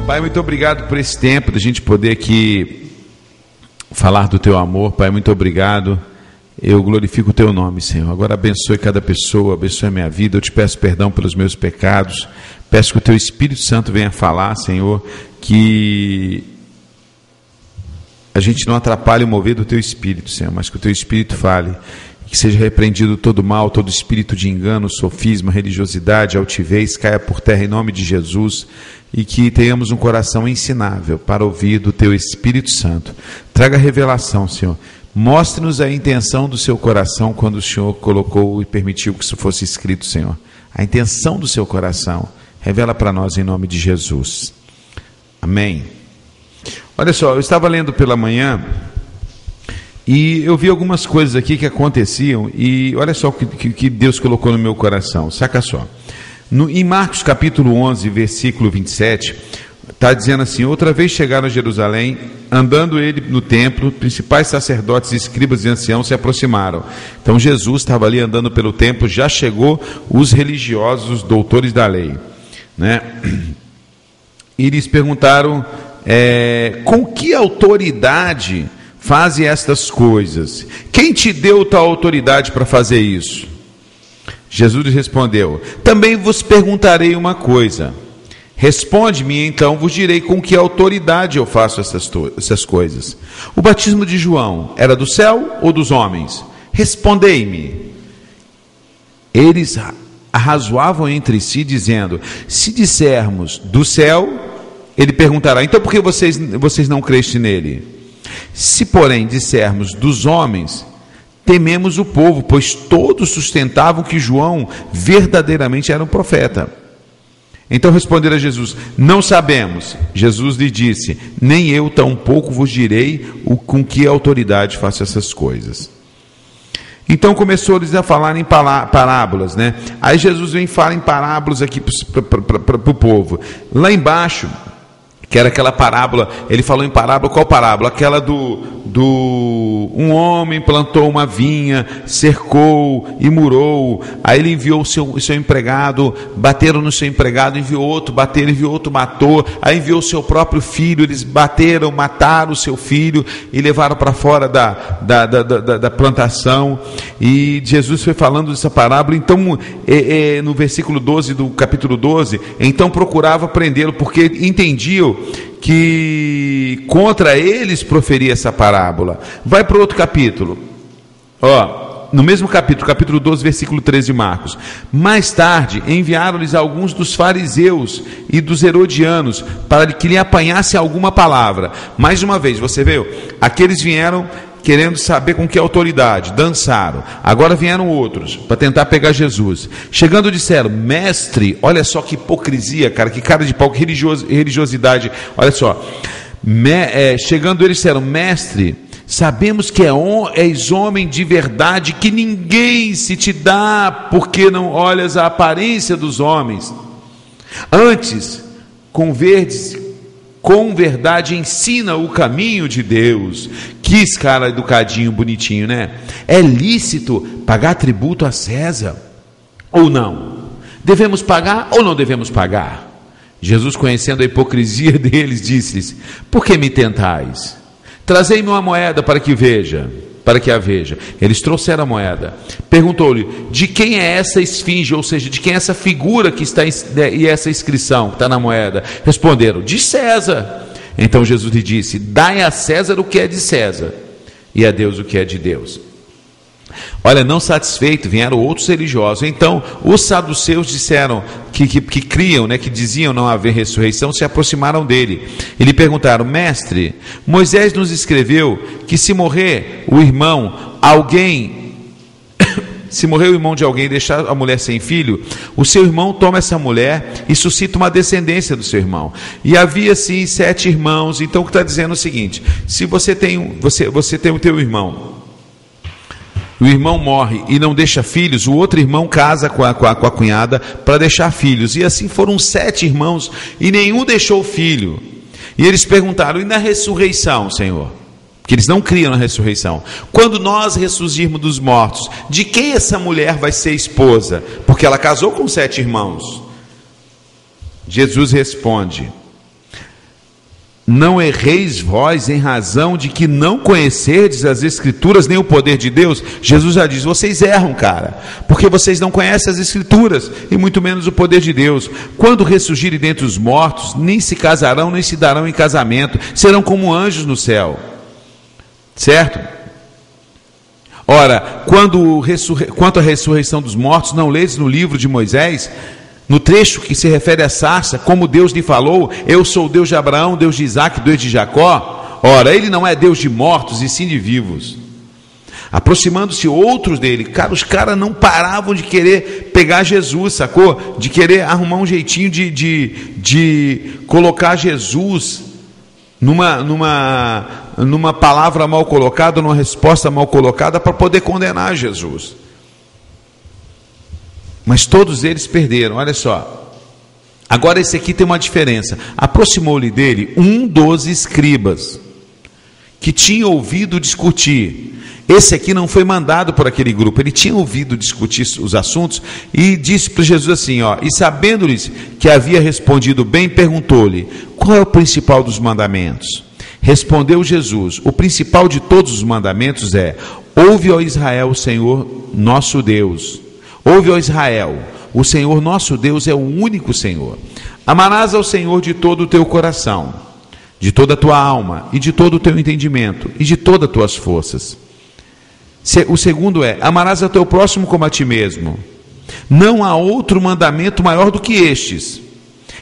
Pai, muito obrigado por esse tempo, da gente poder aqui falar do Teu amor. Pai, muito obrigado. Eu glorifico o Teu nome, Senhor. Agora abençoe cada pessoa, abençoe a minha vida. Eu te peço perdão pelos meus pecados. Peço que o Teu Espírito Santo venha falar, Senhor, que a gente não atrapalhe o mover do Teu Espírito, Senhor, mas que o Teu Espírito fale. Que seja repreendido todo mal, todo espírito de engano, sofisma, religiosidade, altivez, caia por terra em nome de Jesus, e que tenhamos um coração ensinável para ouvir do Teu Espírito Santo. Traga revelação, Senhor. Mostre-nos a intenção do Seu coração quando o Senhor colocou e permitiu que isso fosse escrito, Senhor. A intenção do Seu coração. Revela para nós em nome de Jesus. Amém. Olha só, eu estava lendo pela manhã e eu vi algumas coisas aqui que aconteciam, e olha só o que Deus colocou no meu coração, saca só. Em Marcos capítulo 11, versículo 27, está dizendo assim: outra vez chegaram a Jerusalém, andando ele no templo, principais sacerdotes, escribas e anciãos se aproximaram. Então Jesus estava ali andando pelo templo, já chegou os religiosos, os doutores da lei, né? E eles perguntaram, com que autoridade faze estas coisas? Quem te deu tal autoridade para fazer isso? Jesus lhes respondeu: também vos perguntarei uma coisa. Responde-me, então vos direi com que autoridade eu faço essas coisas. O batismo de João era do céu ou dos homens? Respondei-me. Eles arrazoavam entre si, dizendo: se dissermos do céu, ele perguntará: então por que vocês não crescem nele? Se, porém, dissermos dos homens, tememos o povo, pois todos sustentavam que João verdadeiramente era um profeta. Então responderam a Jesus: não sabemos. Jesus lhe disse: nem eu tampouco vos direi com que autoridade faço essas coisas. Então começou-lhes a falar em parábolas, né? Aí Jesus vem falar em parábolas aqui para o povo. Lá embaixo, que era aquela parábola, ele falou em parábola, qual parábola? Aquela um homem plantou uma vinha, cercou e murou, aí ele enviou o seu empregado, bateram no seu empregado, enviou outro, bateram, enviou outro, matou, aí enviou o seu próprio filho, eles bateram, mataram o seu filho e levaram para fora da plantação. E Jesus foi falando dessa parábola. Então no versículo 12 do capítulo 12, então procurava prendê-lo, porque entendiam que contra eles proferia essa parábola. Vai para outro capítulo, no mesmo capítulo 12, versículo 13 de Marcos. Mais tarde enviaram-lhes alguns dos fariseus e dos herodianos para que lhe apanhassem alguma palavra. Mais uma vez, você viu? Aqueles vieram querendo saber com que autoridade, dançaram. Agora vieram outros para tentar pegar Jesus. Chegando disseram: mestre, olha só que hipocrisia, cara, que cara de pau, que religiosidade. Olha só, chegando eles disseram: mestre, sabemos que és homem de verdade, que ninguém se te dá, porque não olhas a aparência dos homens. Antes, com verdade ensina o caminho de Deus. Que cara educadinho, bonitinho, né? É lícito pagar tributo a César ou não? Devemos pagar ou não devemos pagar? Jesus, conhecendo a hipocrisia deles, disse-lhes: por que me tentais? Trazei-me uma moeda para que a veja. Eles trouxeram a moeda. Perguntou-lhe: de quem é essa esfinge, ou seja, de quem é essa figura que está e essa inscrição que está na moeda? Responderam: de César. Então Jesus lhe disse: dai a César o que é de César, e a Deus o que é de Deus. Olha, não satisfeito, vieram outros religiosos. Então os saduceus disseram que criam, né, que diziam não haver ressurreição, se aproximaram dele e lhe perguntaram: mestre, Moisés nos escreveu que se morrer o irmão de alguém e deixar a mulher sem filho, o seu irmão toma essa mulher e suscita uma descendência do seu irmão. E havia sim 7 irmãos. Então o que está dizendo é o seguinte: se você tem o teu irmão, o irmão morre e não deixa filhos, o outro irmão casa com a cunhada para deixar filhos. E assim foram 7 irmãos e nenhum deixou filho. E eles perguntaram: e na ressurreição, Senhor? Porque eles não criam na ressurreição. Quando nós ressurgirmos dos mortos, de quem essa mulher vai ser esposa? Porque ela casou com 7 irmãos. Jesus responde: não erreis vós em razão de que não conhecerdes as Escrituras nem o poder de Deus. Jesus já diz, vocês erram, cara, porque vocês não conhecem as Escrituras e muito menos o poder de Deus. Quando ressurgirem dentre os mortos, nem se casarão, nem se darão em casamento, serão como anjos no céu. Certo? Ora, quanto à ressurreição dos mortos, não ledes no livro de Moisés, no trecho que se refere à sarça, como Deus lhe falou, eu sou o Deus de Abraão, Deus de Isaac, Deus de Jacó? Ora, ele não é Deus de mortos e sim de vivos. Aproximando-se outros dele, cara, os caras não paravam de querer pegar Jesus, sacou? De querer arrumar um jeitinho de colocar Jesus numa palavra mal colocada, numa resposta mal colocada, para poder condenar Jesus. Mas todos eles perderam, olha só. Agora esse aqui tem uma diferença. Aproximou-lhe dele um dos escribas, que tinha ouvido discutir. Esse aqui não foi mandado por aquele grupo, ele tinha ouvido discutir os assuntos, e disse para Jesus assim, ó, e sabendo-lhes que havia respondido bem, perguntou-lhe, qual é o principal dos mandamentos? Respondeu Jesus, o principal de todos os mandamentos é, ouve, ó Israel, o Senhor nosso Deus. Ouve, ó Israel, o Senhor nosso Deus é o único Senhor. Amarás ao Senhor de todo o teu coração, de toda a tua alma, e de todo o teu entendimento, e de todas as tuas forças. O segundo é, amarás ao teu próximo como a ti mesmo. Não há outro mandamento maior do que estes.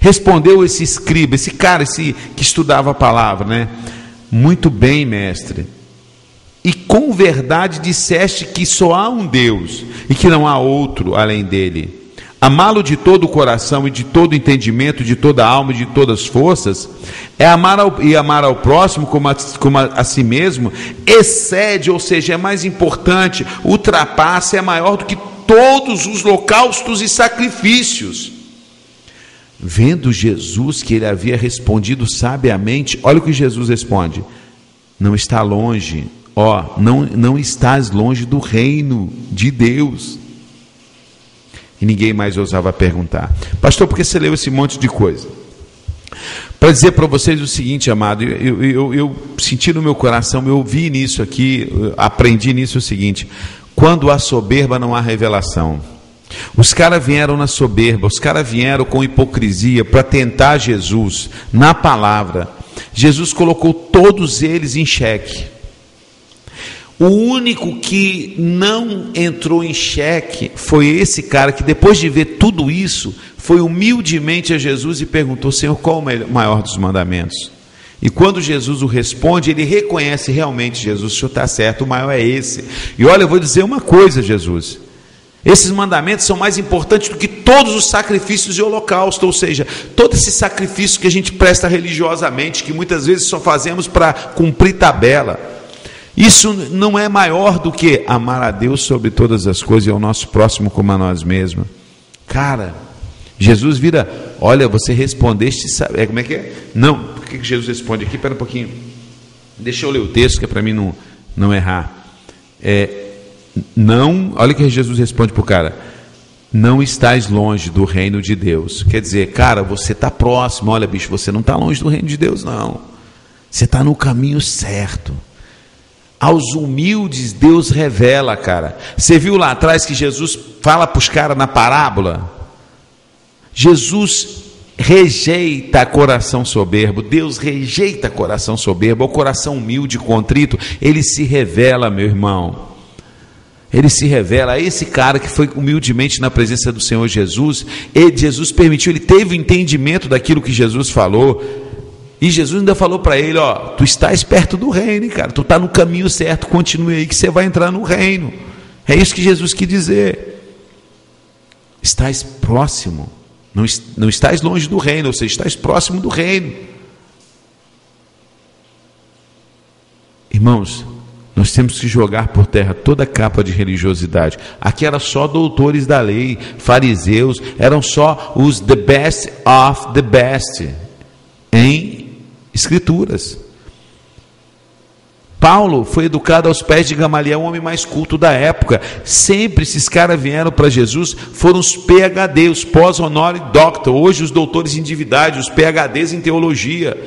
Respondeu esse escriba, esse cara que estudava a palavra, né? Muito bem, mestre. E com verdade disseste que só há um Deus e que não há outro além dele. Amá-lo de todo o coração e de todo o entendimento, de toda a alma e de todas as forças, é amar ao próximo como a si mesmo, excede, ou seja, é mais importante, ultrapassa, é maior do que todos os holocaustos e sacrifícios. Vendo Jesus que ele havia respondido sabiamente, olha o que Jesus responde, não está longe, não estás longe do reino de Deus. E ninguém mais ousava perguntar, pastor, por que você leu esse monte de coisa? Para dizer para vocês o seguinte, amado, eu senti no meu coração, eu vi nisso aqui, aprendi nisso o seguinte, quando há soberba não há revelação. Os caras vieram na soberba, os caras vieram com hipocrisia para tentar Jesus na palavra. Jesus colocou todos eles em xeque. O único que não entrou em xeque foi esse cara que, depois de ver tudo isso, foi humildemente a Jesus e perguntou, Senhor, qual o maior dos mandamentos? E quando Jesus o responde, ele reconhece realmente, Jesus, o Senhor está certo, o maior é esse. E olha, eu vou dizer uma coisa, Jesus, esses mandamentos são mais importantes do que todos os sacrifícios de holocausto, ou seja, todo esse sacrifício que a gente presta religiosamente, que muitas vezes só fazemos para cumprir tabela. Isso não é maior do que amar a Deus sobre todas as coisas e ao nosso próximo como a nós mesmos. Cara, Jesus vira, olha, você respondeste, sabe, como é que é? Não, por que Jesus responde aqui? Espera um pouquinho, deixa eu ler o texto que é para mim não errar. Não, olha o que Jesus responde para o cara, não estás longe do reino de Deus. Quer dizer, cara, você está próximo, olha bicho, você não está longe do reino de Deus não, você está no caminho certo. Aos humildes Deus revela, cara. Você viu lá atrás que Jesus fala para os caras na parábola? Jesus rejeita coração soberbo, Deus rejeita coração soberbo, o coração humilde e contrito, ele se revela, meu irmão. Ele se revela a esse cara que foi humildemente na presença do Senhor Jesus, e Jesus permitiu, ele teve o entendimento daquilo que Jesus falou. E Jesus ainda falou para ele, tu estás perto do reino, hein, cara, tu está no caminho certo, continue aí que você vai entrar no reino. É isso que Jesus quis dizer. Estás próximo, não estás longe do reino, ou seja, estás próximo do reino. Irmãos, nós temos que jogar por terra toda a capa de religiosidade. Aqui era só doutores da lei, fariseus, eram só os the best of the best em Escrituras. Paulo foi educado aos pés de Gamaliel, o homem mais culto da época. Sempre esses caras vieram para Jesus, foram os PhD, os pós-honorary doctor, hoje os doutores em divindade, os PhDs em teologia.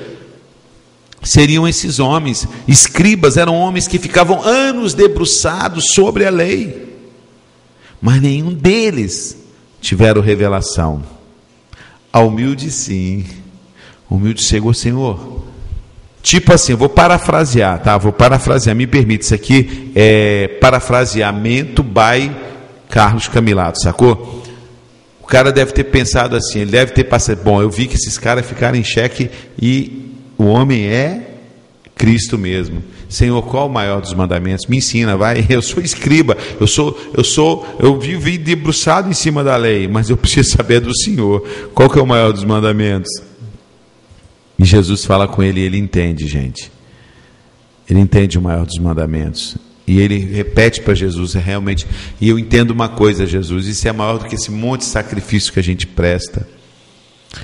seriam esses homens. Escribas eram homens que ficavam anos debruçados sobre a lei, mas nenhum deles tiveram revelação. A humilde sim, o humilde chegou: Senhor, tipo assim, eu vou parafrasear, tá? Vou parafrasear, me permite, isso aqui é parafraseamento by Carlos Camilato, sacou? O cara deve ter pensado assim, ele deve ter passado: bom, eu vi que esses caras ficaram em xeque e o homem é Cristo mesmo. Senhor, qual o maior dos mandamentos? Me ensina, vai. Eu sou escriba, eu vivi debruçado em cima da lei, mas eu preciso saber do Senhor. Qual que é o maior dos mandamentos? E Jesus fala com ele, e ele entende, gente. Ele entende o maior dos mandamentos. E ele repete para Jesus, realmente. E eu entendo uma coisa, Jesus, isso é maior do que esse monte de sacrifício que a gente presta.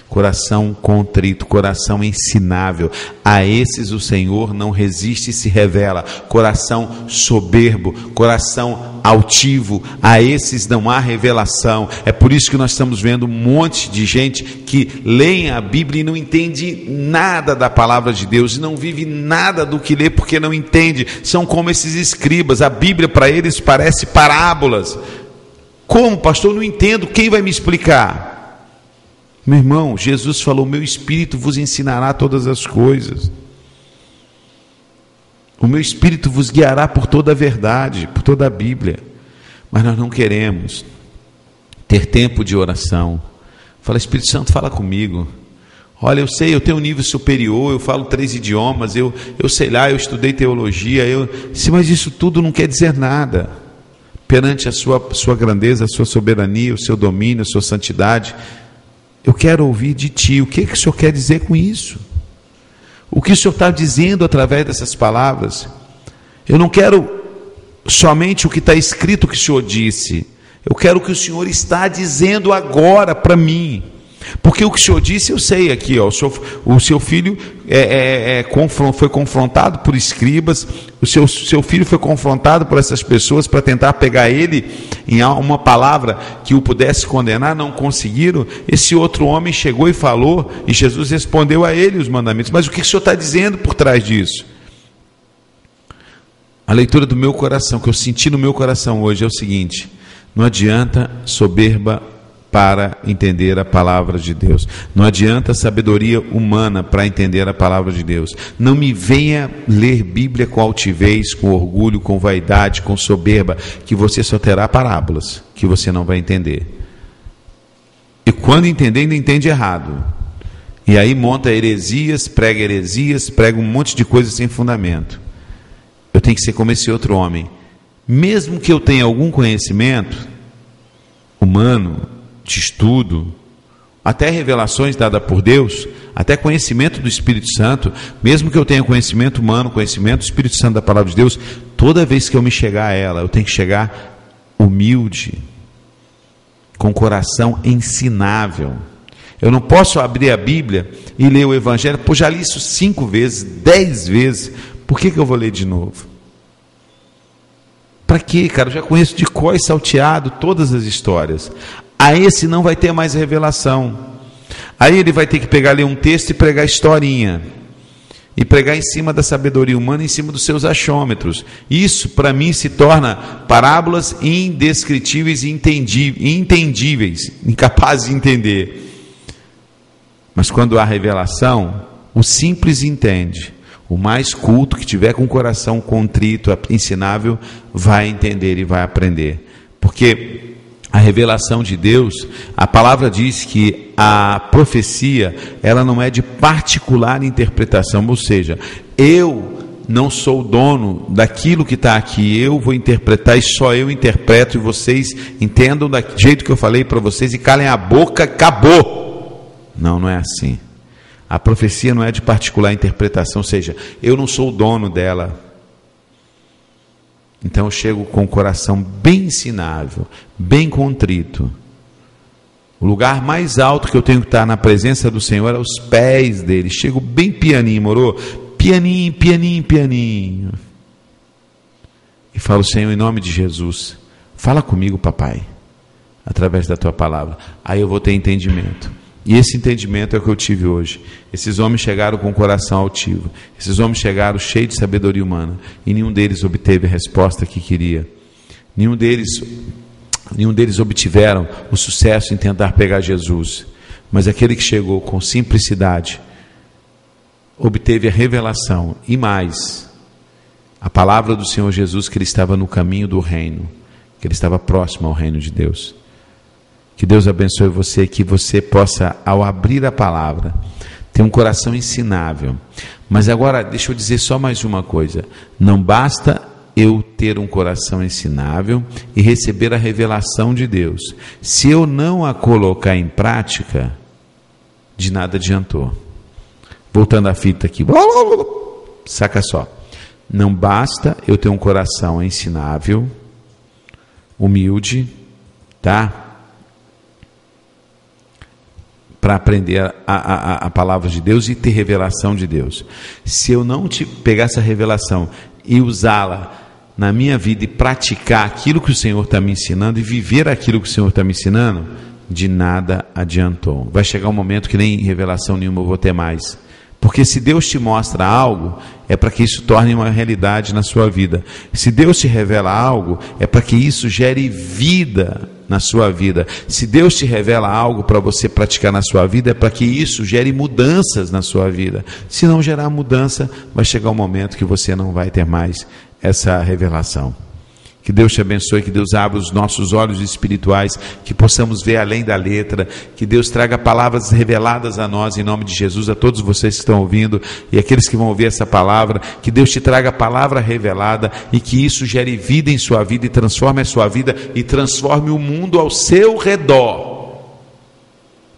Coração contrito, coração ensinável, a esses o Senhor não resiste e se revela. Coração soberbo, coração altivo, a esses não há revelação. É por isso que nós estamos vendo um monte de gente que lê a Bíblia e não entende nada da palavra de Deus, e não vive nada do que lê porque não entende. São como esses escribas, a Bíblia para eles parece parábolas. Como, pastor? Eu não entendo, quem vai me explicar? Meu irmão, Jesus falou: meu Espírito vos ensinará todas as coisas. O meu Espírito vos guiará por toda a verdade, por toda a Bíblia. Mas nós não queremos ter tempo de oração. Fala: Espírito Santo, fala comigo. Olha, eu sei, eu tenho um nível superior, eu falo 3 idiomas, eu sei lá, eu estudei teologia, mas isso tudo não quer dizer nada perante a sua grandeza, a sua soberania, o seu domínio, a sua santidade. Eu quero ouvir de ti, o que o Senhor quer dizer com isso? O que o Senhor está dizendo através dessas palavras? Eu não quero somente o que está escrito que o Senhor disse, eu quero o que o Senhor está dizendo agora para mim. Porque o que o Senhor disse, eu sei aqui, ó, o seu filho foi confrontado por escribas, o seu filho foi confrontado por essas pessoas para tentar pegar ele em uma palavra que o pudesse condenar, não conseguiram. Esse outro homem chegou e falou, e Jesus respondeu a ele os mandamentos. Mas o que o Senhor está dizendo por trás disso? A leitura do meu coração, que eu senti no meu coração hoje, é o seguinte: não adianta soberba para entender a palavra de Deus, não adianta sabedoria humana para entender a palavra de Deus. Não me venha ler Bíblia com altivez, com orgulho, com vaidade, com soberba, que você só terá parábolas que você não vai entender, e quando entender, ainda entende errado, e aí monta heresias, prega um monte de coisas sem fundamento. Eu tenho que ser como esse outro homem, mesmo que eu tenha algum conhecimento humano, de estudo, até revelações dadas por Deus, até conhecimento do Espírito Santo, mesmo que eu tenha conhecimento humano, conhecimento do Espírito Santo da palavra de Deus, toda vez que eu me chegar a ela, eu tenho que chegar humilde, com coração ensinável. Eu não posso abrir a Bíblia e ler o Evangelho, pô, já li isso 5 vezes, 10 vezes, por que eu vou ler de novo? Para quê, cara? Eu já conheço de cor e salteado todas as histórias. A esse não vai ter mais revelação. Aí ele vai ter que pegar ali um texto e pregar historinha, e pregar em cima da sabedoria humana, em cima dos seus achômetros. Isso para mim se torna parábolas indescritíveis e intendíveis, incapazes de entender. Mas quando há revelação, o simples entende. O mais culto, que tiver com o coração contrito, ensinável, vai entender e vai aprender. Porque a revelação de Deus, a palavra diz que a profecia, ela não é de particular interpretação, ou seja, eu não sou o dono daquilo que está aqui, eu vou interpretar e só eu interpreto, e vocês entendam do jeito que eu falei para vocês e calem a boca, acabou. Não, não é assim. A profecia não é de particular interpretação, ou seja, eu não sou o dono dela. Então eu chego com o coração bem ensinável, bem contrito. O lugar mais alto que eu tenho que estar na presença do Senhor é aos pés dele. Chego bem pianinho, moro? Pianinho, pianinho, pianinho. E falo: Senhor, em nome de Jesus, fala comigo, papai, através da tua palavra. Aí eu vou ter entendimento. E esse entendimento é o que eu tive hoje. Esses homens chegaram com o coração altivo. Esses homens chegaram cheios de sabedoria humana. E nenhum deles obteve a resposta que queria. Nenhum deles obtiveram o sucesso em tentar pegar Jesus. Mas aquele que chegou com simplicidade, obteve a revelação. E mais, a palavra do Senhor Jesus, que ele estava no caminho do reino. Que ele estava próximo ao reino de Deus. Que Deus abençoe você, que você possa, ao abrir a palavra, ter um coração ensinável. Mas agora, deixa eu dizer só mais uma coisa. Não basta eu ter um coração ensinável e receber a revelação de Deus. Se eu não a colocar em prática, de nada adiantou. Voltando à fita aqui. Saca só. Não basta eu ter um coração ensinável, humilde, tá? Para aprender a palavra de Deus e ter revelação de Deus. Se eu não pegar essa revelação e usá-la na minha vida e praticar aquilo que o Senhor está me ensinando e viver aquilo que o Senhor está me ensinando, de nada adiantou. Vai chegar um momento que nem revelação nenhuma eu vou ter mais. Porque se Deus te mostra algo, é para que isso torne uma realidade na sua vida. Se Deus te revela algo, é para que isso gere vida na sua vida. Se Deus te revela algo para você praticar na sua vida, é para que isso gere mudanças na sua vida. Se não gerar mudança, vai chegar um momento que você não vai ter mais essa revelação. Que Deus te abençoe, que Deus abra os nossos olhos espirituais, que possamos ver além da letra, que Deus traga palavras reveladas a nós, em nome de Jesus, a todos vocês que estão ouvindo, e aqueles que vão ouvir essa palavra, que Deus te traga a palavra revelada, e que isso gere vida em sua vida, e transforme a sua vida, e transforme o mundo ao seu redor.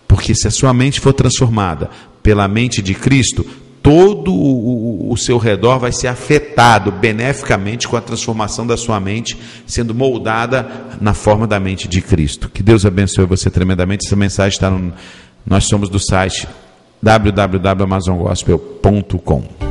Porque se a sua mente for transformada pela mente de Cristo, todo o seu redor vai ser afetado beneficamente com a transformação da sua mente, sendo moldada na forma da mente de Cristo. Que Deus abençoe você tremendamente. Essa mensagem está nós somos do site www.amazongospel.com.